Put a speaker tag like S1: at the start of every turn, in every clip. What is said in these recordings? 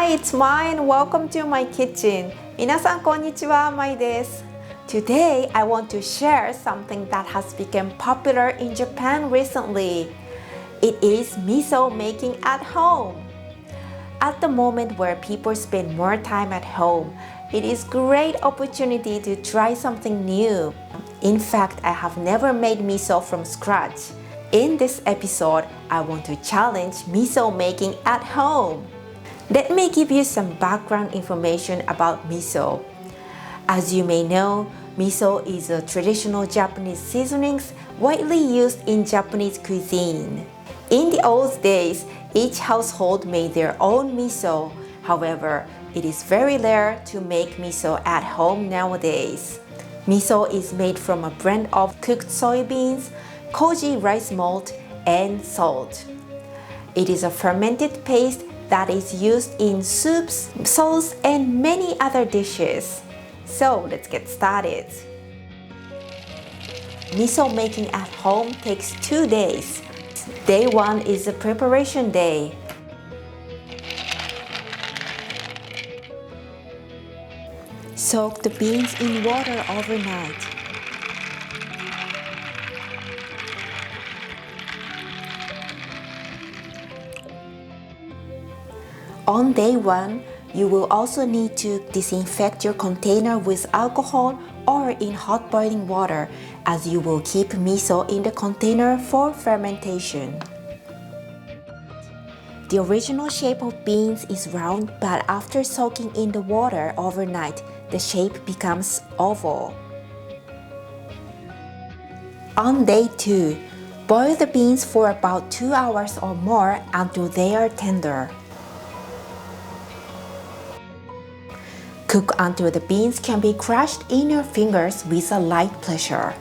S1: Hi, it's Mai and welcome to my kitchen. 皆さんこんにちは、Mai です。Today, I want to share something that has become popular in Japan recently. It is miso making at home. At the moment where people spend more time at home, it is a great opportunity to try something new. In fact, I have never made miso from scratch. In this episode, I want to challenge miso making at home. Let me give you some background information about miso. As you may know, miso is a traditional Japanese seasoning widely used in Japanese cuisine. In the old days, each household made their own miso. However, it is very rare to make miso at home nowadays. Miso is made from a blend of cooked soybeans, koji rice malt, and salt. It is a fermented paste that is used in soups, sauce, and many other dishes. So let's get started. Miso making at home takes 2 days. Day 1 is the preparation day. Soak the beans in water overnight. On day 1, you will also need to disinfect your container with alcohol or in hot boiling water, as you will keep miso in the container for fermentation. The original shape of beans is round, but after soaking in the water overnight, the shape becomes oval. On day 2, boil the beans for about 2 hours or more until they are tender. Cook until the beans can be crushed in your fingers with a light pressure.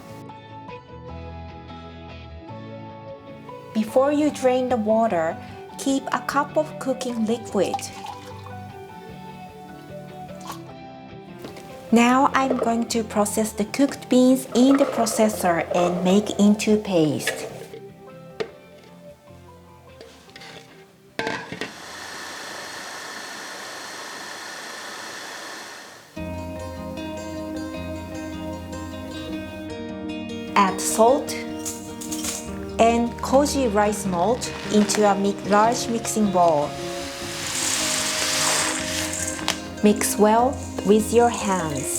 S1: Before you drain the water, keep a cup of cooking liquid. Now I'm going to process the cooked beans in the processor and make into paste. Add salt and koji rice malt into a large mixing bowl. Mix well with your hands.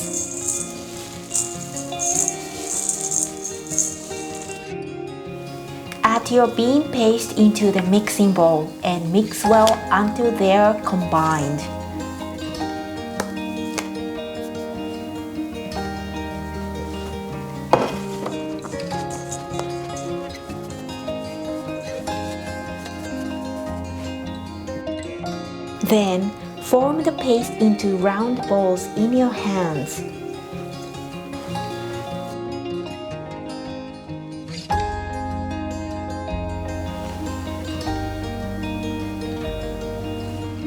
S1: Add your bean paste into the mixing bowl and mix well until they are combined. Then, form the paste into round balls in your hands.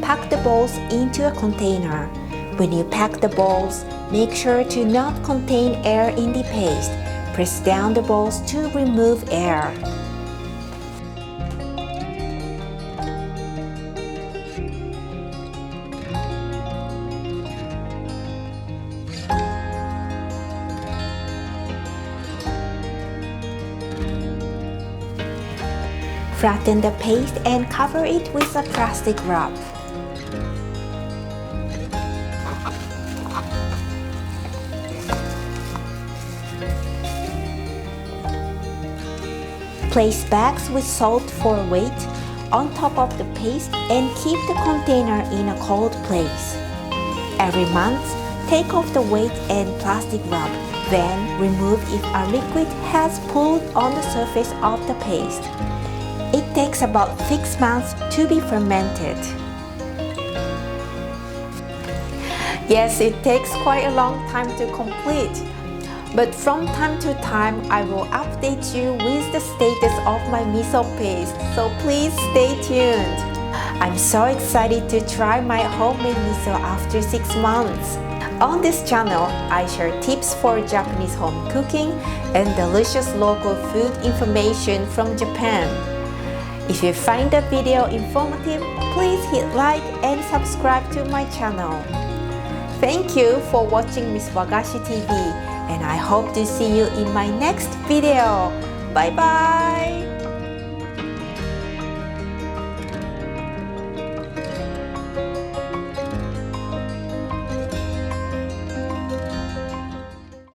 S1: Pack the balls into a container. When you pack the balls, make sure to not contain air in the paste. Press down the balls to remove air. Flatten the paste and cover it with a plastic wrap. Place bags with salt for weight on top of the paste and keep the container in a cold place. Every month, take off the weight and plastic wrap. Then remove if a liquid has pooled on the surface of the paste. It takes about 6 months to be fermented. Yes, it takes quite a long time to complete. But from time to time, I will update you with the status of my miso paste, so please stay tuned. I'm so excited to try my homemade miso after 6 months. On this channel, I share tips for Japanese home cooking and delicious local food information from Japan. If you find the video informative, please hit like and subscribe to my channel. Thank you for watching Miss Wagashi TV, and I hope to see you in my next video. Bye bye!